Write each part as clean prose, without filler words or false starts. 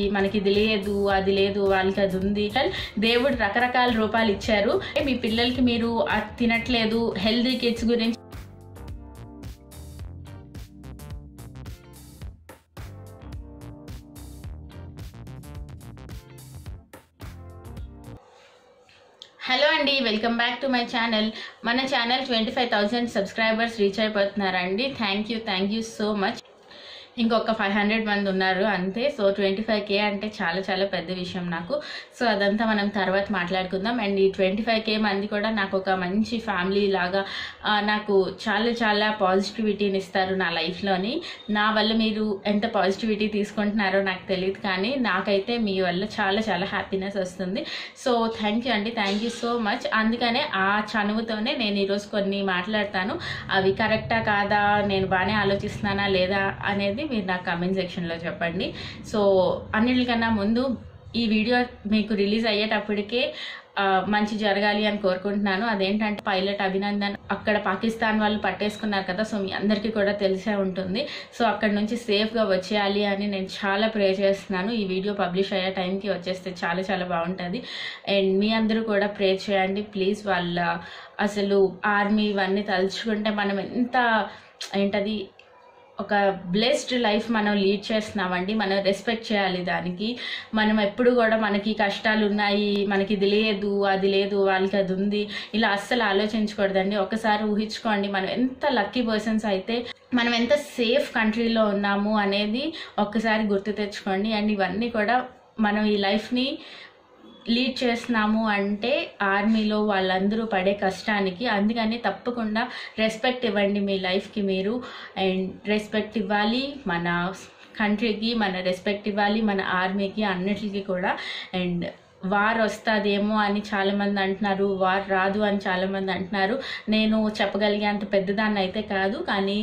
మనకి ఇది లేదు అది లేదు వాళ్ళకి అది ఉంది. దేవుడు రకరకాల రూపాలు ఇచ్చారు. మీ పిల్లలకి మీరు అది తినట్లేదు, హెల్దీ కిడ్స్ గురించి హలో అండి, welcome back to my channel. మన ఛానల్ 25,000 సబ్స్క్రైబర్స్ రీచ్ అయిపోతున్నారండి. Thank you so much. ఇంకొక 500 మంది ఉన్నారు అంతే. సో 25K అంటే చాలా చాలా పెద్ద విషయం నాకు. సో అదంతా మనం తర్వాత మాట్లాడుకుందాం. అండ్ ఈ 25K మంది కూడా నాకు ఒక మంచి ఫ్యామిలీ లాగా నాకు చాలా చాలా పాజిటివిటీని ఇస్తారు నా లైఫ్లోని. నా వల్ల మీరు ఎంత పాజిటివిటీ తీసుకుంటున్నారో నాకు తెలియదు, కానీ నాకైతే మీ వల్ల చాలా చాలా హ్యాపీనెస్ వస్తుంది. సో థ్యాంక్ యూ అండి, థ్యాంక్ యూ సో మచ్. అందుకనే ఆ చనువుతోనే నేను ఈరోజు కొన్ని మాట్లాడతాను. అవి కరెక్టా కాదా, నేను బాగానే ఆలోచిస్తున్నానా లేదా అనేది మీరు నాకు కామెంట్ సెక్షన్లో చెప్పండి. సో అన్నిటికన్నా ముందు ఈ వీడియో మీకు రిలీజ్ అయ్యేటప్పటికే మంచి జరగాలి అని కోరుకుంటున్నాను. అదేంటంటే పైలట్ అభినందన్ అక్కడ పాకిస్తాన్ వాళ్ళు పట్టేసుకున్నారు కదా, సో మీ అందరికీ కూడా తెలిసే ఉంటుంది. సో అక్కడ నుంచి సేఫ్గా వచ్చేయాలి అని నేను చాలా ప్రే చేస్తున్నాను. ఈ వీడియో పబ్లిష్ అయ్యే టైంకి వచ్చేస్తే చాలా చాలా బాగుంటుంది. అండ్ మీ అందరూ కూడా ప్రే చేయండి ప్లీజ్. వాళ్ళ అసలు ఆర్మీ ఇవన్నీ తలుచుకుంటే మనం ఎంత ఏంటది ఒక బ్లెస్డ్ లైఫ్ మనం లీడ్ చేస్తున్నామండి. మనం రెస్పెక్ట్ చేయాలి దానికి. మనం ఎప్పుడు కూడా మనకి కష్టాలు ఉన్నాయి, మనకి ఇది లేదు అది లేదు వాళ్ళకి అది ఉంది ఇలా అస్సలు ఆలోచించకూడదండి. ఒకసారి ఊహించుకోండి మనం ఎంత లక్కీ పర్సన్స్ అయితే, మనం ఎంత సేఫ్ కంట్రీలో ఉన్నాము అనేది ఒక్కసారి గుర్తు తెచ్చుకోండి. అండ్ ఇవన్నీ కూడా మనం ఈ లైఫ్ని లీడ్ చేస్తున్నాము అంటే ఆర్మీలో వాళ్ళందరూ పడే కష్టానికి. అందుకని తప్పకుండా రెస్పెక్ట్ ఇవ్వండి మీ లైఫ్కి మీరు. అండ్ రెస్పెక్ట్ ఇవ్వాలి మన కంట్రీకి, మన రెస్పెక్ట్ ఇవ్వాలి మన ఆర్మీకి, అన్నిటికీ కూడా. అండ్ వార్ వస్తుందేమో అని చాలామంది అంటున్నారు, వార్ రాదు అని చాలామంది అంటున్నారు. నేను చెప్పగలిగే అంత పెద్దదాన్ని అయితే కాదు, కానీ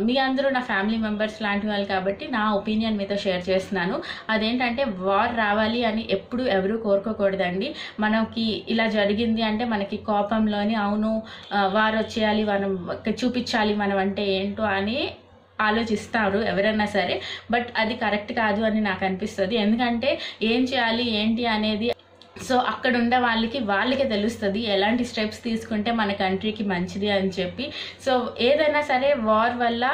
మీ అందరూ నా ఫ్యామిలీ మెంబర్స్ లాంటి వాళ్ళు కాబట్టి నా ఒపీనియన్ మీతో షేర్ చేస్తున్నాను. అదేంటంటే వార్ రావాలి అని ఎప్పుడు ఎవరూ కోరుకోకూడదండి. మనకి ఇలా జరిగింది అంటే మనకి కోపంలోని అవును వార్ వచ్చేయాలి, మనం చూపించాలి మనం అంటే ఏంటో అని ఆలోచిస్తారు ఎవరైనా సరే. బట్ అది కరెక్ట్ కాదు అని నాకు అనిపిస్తుంది. ఎందుకంటే ఏం చేయాలి ఏంటి అనేది సో అక్కడ ఉండే వాళ్ళకే తెలుస్తుంది ఎలాంటి స్టెప్స్ తీసుకుంటే మన కంట్రీకి మంచిది అని చెప్పి. సో ఏదైనా సరే వార్ వల్ల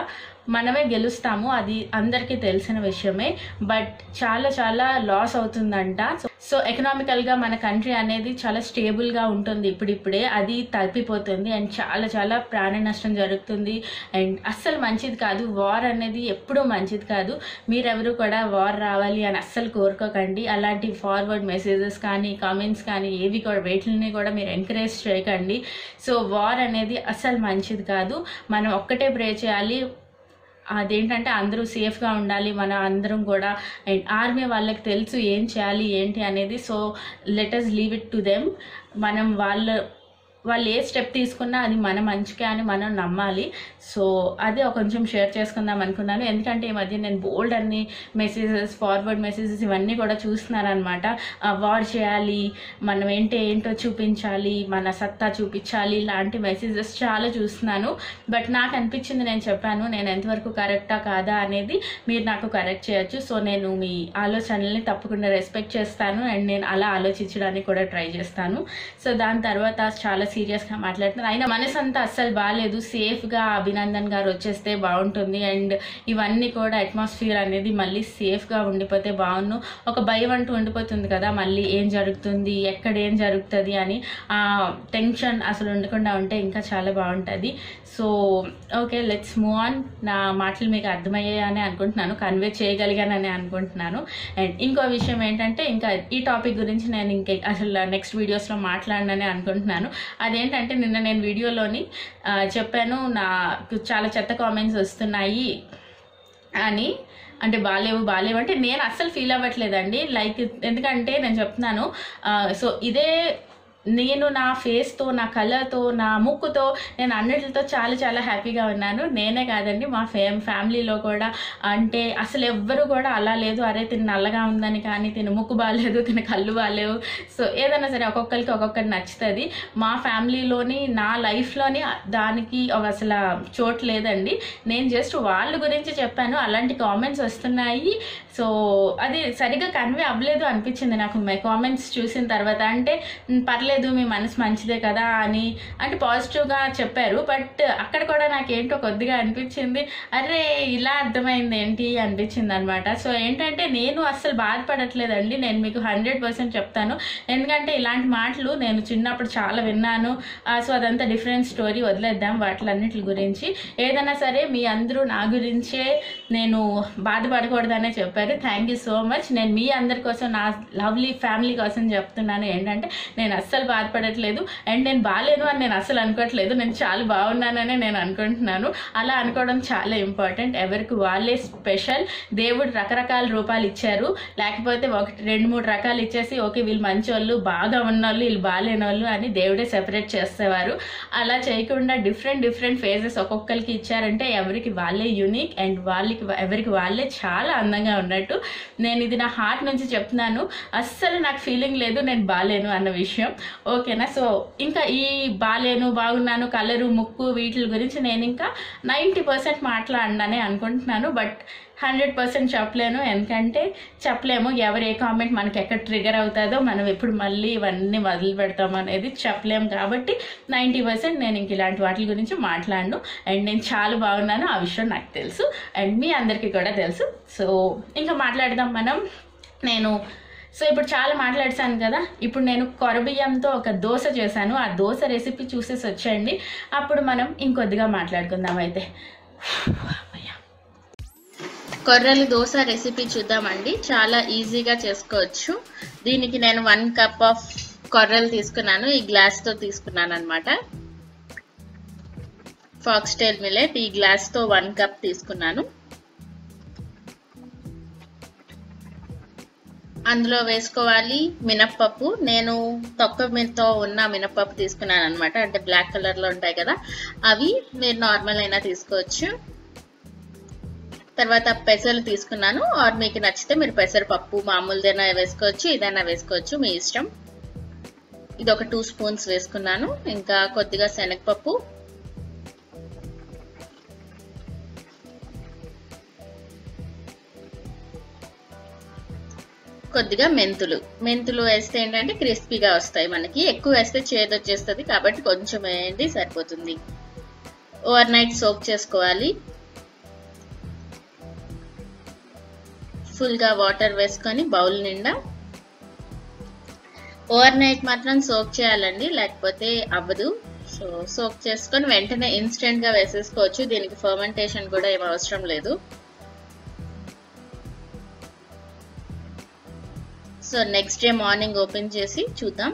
మనమే గెలుస్తాము, అది అందరికీ తెలిసిన విషయమే. బట్ చాలా చాలా లాస్ అవుతుందంట. సో ఎకనామికల్గా మన కంట్రీ అనేది చాలా స్టేబుల్గా ఉంటుంది ఇప్పుడిప్పుడే, అది తప్పిపోతుంది. అండ్ చాలా చాలా ప్రాణ నష్టం జరుగుతుంది. అండ్ అస్సలు మంచిది కాదు వార్ అనేది, ఎప్పుడూ మంచిది కాదు. మీరెవరు కూడా వార్ రావాలి అని అస్సలు కోరుకోకండి. అలాంటి ఫార్వర్డ్ మెసేజెస్ కానీ కామెంట్స్ కానీ ఏవి కూడా వేటిని కూడా మీరు ఎంకరేజ్ చేయకండి. సో వార్ అనేది అస్సలు మంచిది కాదు. మనం ఒక్కటే ప్రే చేయాలి, అదేంటంటే అందరూ సేఫ్గా ఉండాలి మన అందరం కూడా. అండ్ ఆర్మీ వాళ్ళకి తెలుసు ఏం చేయాలి ఏంటి అనేది. So let us leave it to them. మనం వాళ్ళు ఏ స్టెప్ తీసుకున్నా అది మన మంచిగా అని మనం నమ్మాలి. సో అదే కొంచెం షేర్ చేసుకుందాం అనుకున్నాను. ఎందుకంటే ఈ మధ్య నేను బోల్డ్ అన్ని మెసేజెస్, ఫార్వర్డ్ మెసేజెస్ ఇవన్నీ కూడా చూస్తున్నాను అనమాట. వార్ చేయాలి, మనం ఏంటో చూపించాలి, మన సత్తా చూపించాలి, ఇలాంటి మెసేజెస్ చాలా చూస్తున్నాను. బట్ నాకు అనిపించింది, నేను చెప్పాను, నేను ఎంతవరకు కరెక్టా కాదా అనేది మీరు నాకు కరెక్ట్ చేయొచ్చు. సో నేను మీ ఆలోచనల్ని తప్పకుండా రెస్పెక్ట్ చేస్తాను. అండ్ నేను అలా ఆలోచించడానికి కూడా ట్రై చేస్తాను. సో దాని తర్వాత చాలా సీరియస్గా మాట్లాడుతున్నారు. అయినా మనసు అంతా అస్సలు బాగాలేదు. సేఫ్గా అభినందన్ గారు వచ్చేస్తే బాగుంటుంది. అండ్ ఇవన్నీ కూడా అట్మాస్ఫియర్ అనేది మళ్ళీ సేఫ్గా ఉండిపోతే బాగుండు. ఒక భయం అంటూ ఉండిపోతుంది కదా, మళ్ళీ ఏం జరుగుతుంది, ఎక్కడ ఏం జరుగుతుంది అని ఆ టెన్షన్ అసలు ఉండకుండా ఉంటే ఇంకా చాలా బాగుంటుంది. So okay, let's move on. నా మాటలు మీకు అర్థమయ్యాయని అనుకుంటున్నాను, కన్వే చేయగలిగానని అనుకుంటున్నాను. అండ్ ఇంకో విషయం ఏంటంటే, ఇంకా ఈ టాపిక్ గురించి నేను అసలు నెక్స్ట్ వీడియోస్లో మాట్లాడనని అనుకుంటున్నాను. అదేంటంటే నిన్న నేను వీడియోలోని చెప్పాను నాకు చాలా చెత్త కామెంట్స్ వస్తున్నాయి అని. అంటే బాగాలేవు అంటే నేను అస్సలు ఫీల్ అవ్వట్లేదండి. లైక్ ఎందుకంటే నేను చెప్తున్నాను, సో ఇదే నేను నా ఫేస్తో, నా కలర్తో, నా ముక్కుతో, నేను అన్నిటితో చాలా చాలా హ్యాపీగా ఉన్నాను. నేనే కాదండి, మా ఫ్యామిలీలో కూడా. అంటే అసలు ఎవ్వరు కూడా అలా లేదు, అరే తిని నల్లగా ఉందని కానీ, తిని ముక్కు బాగాలేదు, తిని కళ్ళు బాగాలేవు. సో ఏదైనా సరే ఒక్కొక్కరికి ఒక్కొక్కటి నచ్చుతుంది. మా ఫ్యామిలీలోని, నా లైఫ్లోని దానికి అసలు చోటు లేదండి. నేను జస్ట్ వాళ్ళ గురించి చెప్పాను. అలాంటి కామెంట్స్ వస్తున్నాయి. సో అది సరిగ్గా కన్వే అవ్వలేదు అనిపించింది నాకు కామెంట్స్ చూసిన తర్వాత. అంటే పర్లేదు, మీ మనసు మంచిదే కదా అని అంటే పాజిటివ్గా చెప్పారు. బట్ అక్కడ కూడా నాకేంటో కొద్దిగా అనిపించింది, అరే ఇలా అర్థమైంది ఏంటి అనిపించింది అనమాట. సో ఏంటంటే నేను అస్సలు బాధపడట్లేదండి, నేను మీకు 100% చెప్తాను. ఎందుకంటే ఇలాంటి మాటలు నేను చిన్నప్పుడు చాలా విన్నాను. సో అదంతా డిఫరెంట్ స్టోరీ, వదిలేద్దాం వాటిలన్నిటి గురించి. ఏదైనా సరే మీ అందరూ నా గురించే నేను బాధపడకూడదనే చెప్పారు. Thank you so much. నేను మీ అందరి కోసం, నా లవ్లీ ఫ్యామిలీ కోసం చెప్తున్నాను ఏంటంటే నేను అస్సలు బాధపడట్లేదు. అండ్ నేను బాగాలేను అని నేను అస్సలు అనుకోవట్లేదు, నేను చాలా బాగున్నాననే నేను అనుకుంటున్నాను. అలా అనుకోవడం చాలా ఇంపార్టెంట్. ఎవరికి వాళ్ళే స్పెషల్. దేవుడు రకరకాల రూపాలు ఇచ్చారు, లేకపోతే 1, 2, 3 రకాలు ఇచ్చేసి ఓకే వీళ్ళు మంచి వాళ్ళు, బాగా ఉన్నోళ్ళు, వీళ్ళు బాగాలేని వాళ్ళు అని దేవుడే సెపరేట్ చేసేవారు. అలా చేయకుండా డిఫరెంట్ ఫేజెస్ ఒక్కొక్కరికి ఇచ్చారంటే ఎవరికి వాళ్ళే యూనిక్, అండ్ ఎవరికి వాళ్ళే చాలా అందంగా ఉన్నట్టు. నేను ఇది నా హార్ట్ నుంచి చెప్తున్నాను. అస్సలు నాకు ఫీలింగ్ లేదు నేను బాలేను అన్న విషయం, ఓకేనా. సో ఇంకా ఈ బాలేను, బాగున్నాను, కలరు, ముక్కు వీటి గురించి నేను ఇంకా 90% మాట్లాడననే అనుకుంటున్నాను. బట్ 100% చెప్పలేను, ఎందుకంటే చెప్పలేము ఎవరు ఏ కామెంట్ మనకి ఎక్కడ ట్రిగర్ అవుతుందో, మనం ఎప్పుడు మళ్ళీ ఇవన్నీ మొదలు పెడతాము అనేది చెప్పలేము. కాబట్టి 90% నేను ఇంక ఇలాంటి వాటి గురించి మాట్లాడను. అండ్ నేను చాలా బాగున్నాను, ఆ విషయం నాకు తెలుసు, అండ్ మీ అందరికీ కూడా తెలుసు. సో ఇంకా మాట్లాడదాం మనం. సో ఇప్పుడు చాలా మాట్లాడేశాను కదా, ఇప్పుడు నేను కొరబియ్యంతో ఒక దోశ చేశాను. ఆ దోశ రెసిపీ చూసేసి వచ్చేయండి, అప్పుడు మనం ఇంకొద్దిగా మాట్లాడుకుందాం. అయితే కొర్రల దోశ రెసిపీ చూద్దామండి. చాలా ఈజీగా చేసుకోవచ్చు. దీనికి నేను 1 కప్ ఆఫ్ కొర్రలు తీసుకున్నాను. ఈ గ్లాస్తో తీసుకున్నాను అనమాట. ఫాక్స్టైల్ మిల్లెట్ ఈ గ్లాస్తో 1 కప్ తీసుకున్నాను. అందులో వేసుకోవాలి మినప్పప్పు. నేను తొక్కతో ఉన్న మినప్పప్పు తీసుకున్నాను అనమాట. అంటే బ్లాక్ కలర్లో ఉంటాయి కదా అవి, మీరు నార్మల్ అయినా తీసుకోవచ్చు. తర్వాత పెసలు తీసుకున్నాను, ఆర్ మీకు నచ్చితే మీరు పెసరపప్పు మామూలుదైనా వేసుకోవచ్చు, ఇదైనా వేసుకోవచ్చు, మీ ఇష్టం. ఇది ఒక 2 స్పూన్స్ వేసుకున్నాను. ఇంకా కొద్దిగా శనగపప్పు, కొద్దిగా మెంతులు వేస్తే ఏంటంటే క్రిస్పీగా వస్తాయి మనకి. ఎక్కువ వేస్తే చేదు వచ్చేస్తుంది, కాబట్టి కొంచెం వేయండి సరిపోతుంది. ఓవర్ నైట్ సోక్ చేసుకోవాలి. ఫుల్గా వాటర్ వేసుకొని బౌల్ నిండా ఓవర్ నైట్ మాత్రం సోక్ చేయాలండి, లేకపోతే అవ్వదు. సో సోక్ చేసుకొని వెంటనే ఇన్స్టెంట్గా వేసేసుకోవచ్చు. దీనికి ఫర్మెంటేషన్ కూడా ఏం అవసరం లేదు. So next day morning open చేసి చూద్దాం.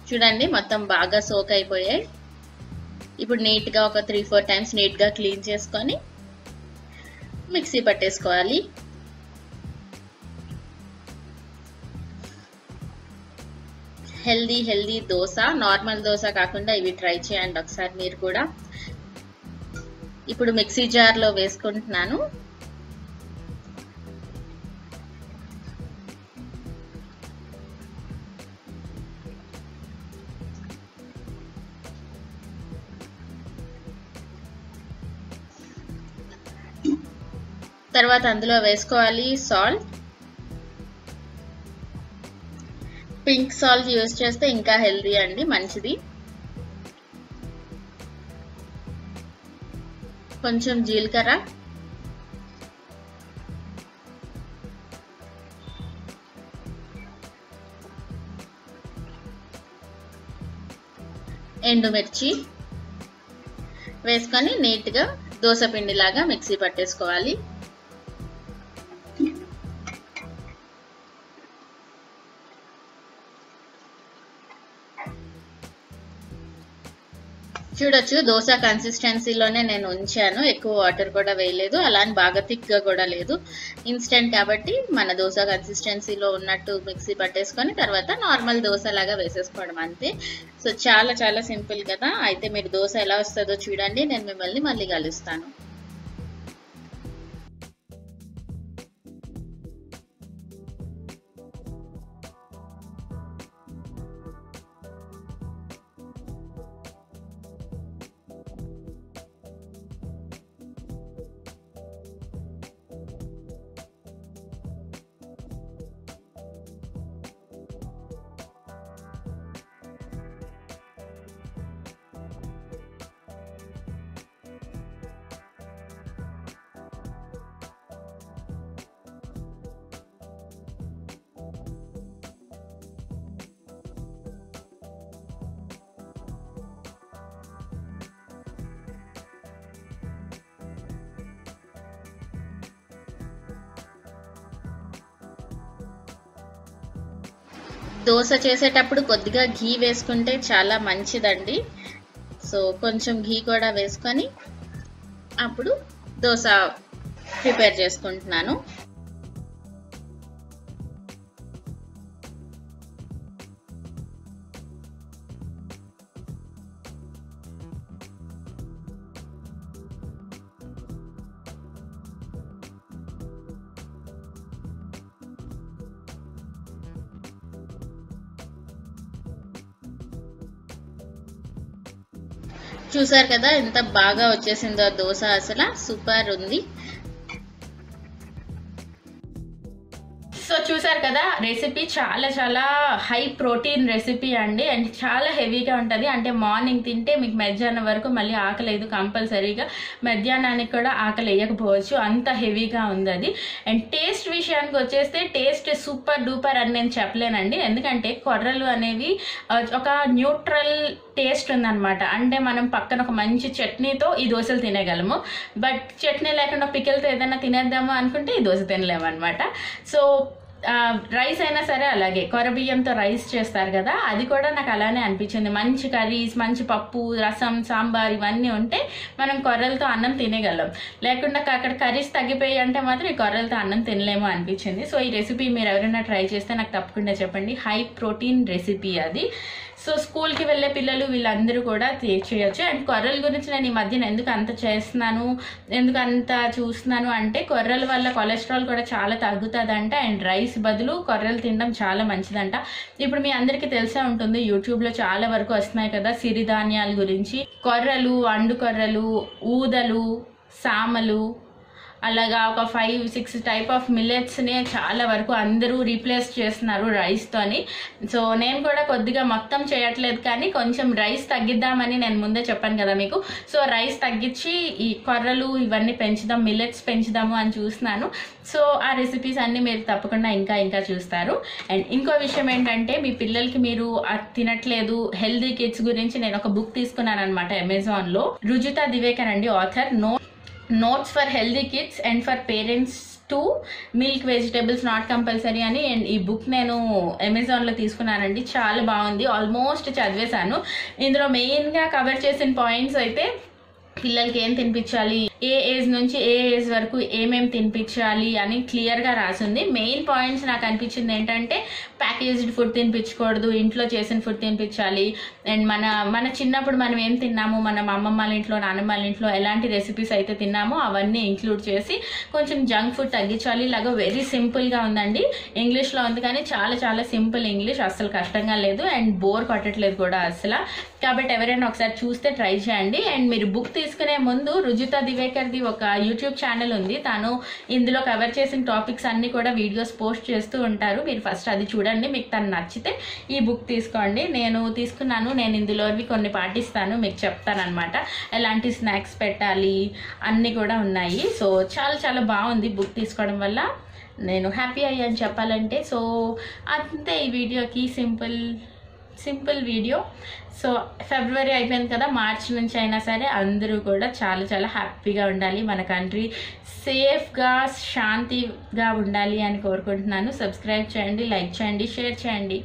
చూడండి మొత్తం బాగా సోక్ అయిపోయాయి. ఇప్పుడు నీట్గా ఒక 3-4 టైమ్స్ నీట్గా క్లీన్ చేసుకొని మిక్సీ పట్టేసుకోవాలి. హెల్దీ దోశ, నార్మల్ దోశ కాకుండా ఇవి ట్రై చేయండి ఒకసారి మీరు కూడా. ఇప్పుడు మిక్సీ జార్లో వేసుకుంటున్నాను. తర్వాత అందులో వేసుకోవాలి సాల్ట్. పింక్ సాల్ట్ యూజ్ చేస్తే ఇంకా హెల్దీ అండి, మంచిది. కొంచెం జీలకర్ర, ఎండుమిర్చి వేసుకొని నీట్గా దోశ పిండిలాగా మిక్సీ పట్టేసుకోవాలి. చూడొచ్చు దోశ కన్సిస్టెన్సీలోనే నేను ఉంచాను, ఎక్కువ వాటర్ కూడా వేయలేదు, అలానే బాగా థిక్గా కూడా లేదు. ఇన్స్టెంట్ కాబట్టి మన దోశ కన్సిస్టెన్సీలో ఉన్నట్టు మిక్సీ పట్టేసుకొని తర్వాత నార్మల్ దోశ లాగా వేసేసుకోవడం అంతే. సో చాలా చాలా సింపుల్ కదా. అయితే మీరు దోశ ఎలా వస్తుందో చూడండి, నేను మిమ్మల్ని మళ్ళీ కలుస్తాను. దోశ చేసేటప్పుడు కొద్దిగా ఘీ వేసుకుంటే చాలా మంచిదండి. సో కొంచెం ఘీ కూడా వేసుకొని అప్పుడు దోశ ప్రిపేర్ చేసుకుంటున్నాను. చూసారు కదా ఎంత బాగా వచ్చేసిందో దోశ, అసలు సూపర్ ఉంది. సో చూసారు కదా, రెసిపీ చాలా చాలా హై ప్రోటీన్ రెసిపీ అండి, అండ్ చాలా హెవీగా ఉంటుంది. అంటే మార్నింగ్ తింటే మీకు మధ్యాహ్నం వరకు మళ్ళీ ఆకలి లేదు, కంపల్సరీగా మధ్యాహ్నానికి కూడా ఆకలి వేయకపోవచ్చు, అంత హెవీగా ఉంది అది. అండ్ టేస్ట్ విషయానికి వచ్చేస్తే టేస్ట్ సూపర్ డూపర్ అని నేను చెప్పలేనండి, ఎందుకంటే కొర్రలు అనేవి ఒక న్యూట్రల్ టేస్ట్ ఉందన్నమాట. అంటే మనం పక్కన ఒక మంచి చట్నీతో ఈ దోశలు తినేయగలము, బట్ చట్నీ లేకుండా పికిల్తో ఏదైనా తినేద్దాము అనుకుంటే ఈ దోశ తినలేము అనమాట. సో రైస్ అయినా సరే అలాగే కొరబియ్యంతో రైస్ చేస్తారు కదా, అది కూడా నాకు అలానే అనిపించింది. మంచి కర్రీస్, మంచి పప్పు, రసం, సాంబార్ ఇవన్నీ ఉంటే మనం కొర్రలతో అన్నం తినేయగలం. లేకుండా అక్కడ కర్రీస్ తగ్గిపోయి అంటే మాత్రం ఈ కొర్రలతో అన్నం తినలేము అనిపించింది. సో ఈ రెసిపీ మీరు ఎవరైనా ట్రై చేస్తే నాకు తప్పకుండా చెప్పండి. హై ప్రోటీన్ రెసిపీ అది. సో స్కూల్కి వెళ్ళే పిల్లలు వీళ్ళందరూ కూడా చేయొచ్చు. అండ్ కొర్రల గురించి నేను ఈ మధ్యన ఎందుకు అంత చేస్తున్నాను, ఎందుకు అంత చూస్తున్నాను అంటే కొర్రల వల్ల కొలెస్ట్రాల్ కూడా చాలా తగ్గుతుందంట. అండ్ రైస్ బదులు కొర్రలు తినడం చాలా మంచిదంట. ఇప్పుడు మీ అందరికీ తెలిసే ఉంటుంది, యూట్యూబ్లో చాలా వరకు వస్తున్నాయి కదా సిరిధాన్యాల గురించి. కొర్రలు, అండు కొర్రలు, ఊదలు, సామలు, అలాగా ఒక 5-6 టైప్ ఆఫ్ మిల్లెట్స్ని చాలా వరకు అందరూ రీప్లేస్ చేస్తున్నారు రైస్తోని. సో నేను కూడా కొద్దిగా మొత్తం చేయట్లేదు, కానీ కొంచెం రైస్ తగ్గిద్దామని నేను ముందే చెప్పాను కదా మీకు. సో రైస్ తగ్గించి ఈ కొర్రలు ఇవన్నీ పెంచుదాం, మిల్లెట్స్ పెంచుదాము అని చూస్తున్నాను. సో ఆ రెసిపీస్ అన్నీ మీరు తప్పకుండా ఇంకా ఇంకా చూస్తారు. అండ్ ఇంకో విషయం ఏంటంటే, మీ పిల్లలకి మీరు తినట్లేదు హెల్దీ కిడ్స్ గురించి నేను ఒక బుక్ తీసుకున్నాను అనమాట అమెజాన్లో. రుజుతా దివేకర్ అండి author. Notes for healthy kids and for parents to milk vegetables not compulsory అని. అండ్ ఈ బుక్ నేను అమెజాన్లో తీసుకున్నానండి, చాలా బాగుంది, ఆల్మోస్ట్ చదివేశాను. ఇందులో మెయిన్గా కవర్ చేసిన పాయింట్స్ అయితే పిల్లలకి ఏం తినిపించాలి, ఏ ఏజ్ నుంచి ఏ ఏజ్ వరకు ఏమేమి తినిపించాలి అని క్లియర్గా రాసింది. మెయిన్ పాయింట్స్ నాకు అనిపించింది ఏంటంటే, ప్యాకేజ్డ్ ఫుడ్ తినిపించకూడదు, ఇంట్లో చేసిన ఫుడ్ తినిపించాలి. అండ్ మన చిన్నప్పుడు మనం ఏం తిన్నాము, మన అమ్మమ్మ వాళ్ళ ఇంట్లో, నాన్నమ్మ వాళ్ళ ఇంట్లో ఎలాంటి రెసిపీస్ అయితే తిన్నామో అవన్నీ ఇంక్లూడ్ చేసి కొంచెం జంక్ ఫుడ్ తగ్గించాలి. ఇలాగ వెరీ సింపుల్గా ఉందండి, ఇంగ్లీష్లో ఉంది కానీ చాలా చాలా సింపుల్ ఇంగ్లీష్, అసలు కష్టంగా లేదు అండ్ బోర్ కొట్టట్లేదు కూడా అసలు. కాబట్టి ఎవరైనా ఒకసారి చూస్తే ట్రై చేయండి. అండ్ మీరు బుక్ తీసుకునే ముందు రుజుతా దివేకర్ది ఒక యూట్యూబ్ ఛానల్ ఉంది, తను ఇందులో కవర్ చేసిన టాపిక్స్ అన్ని కూడా వీడియోస్ పోస్ట్ చేస్తూ ఉంటారు. మీరు ఫస్ట్ అది చూడండి, మీకు తను నచ్చితే ఈ బుక్ తీసుకోండి. నేను తీసుకున్నాను, నేను ఇందులోవి కొన్ని పాటిస్తాను, మీకు చెప్తానమాట ఎలాంటి స్నాక్స్ పెట్టాలి అన్నీ కూడా ఉన్నాయి. సో చాలా చాలా బాగుంది బుక్ తీసుకోవడం వల్ల, నేను హ్యాపీ అయ్యాను చెప్పాలంటే. సో అంతే ఈ వీడియోకి, సింపుల్ వీడియో. సో ఫిబ్రవరి అయిపోయింది కదా, మార్చ్ నుంచి అయినా సరే అందరూ కూడా చాలా చాలా హ్యాపీగా ఉండాలి, మన కంట్రీ సేఫ్గా శాంతిగా ఉండాలి అని కోరుకుంటున్నాను. సబ్స్క్రైబ్ చేయండి, లైక్ చేయండి, షేర్ చేయండి.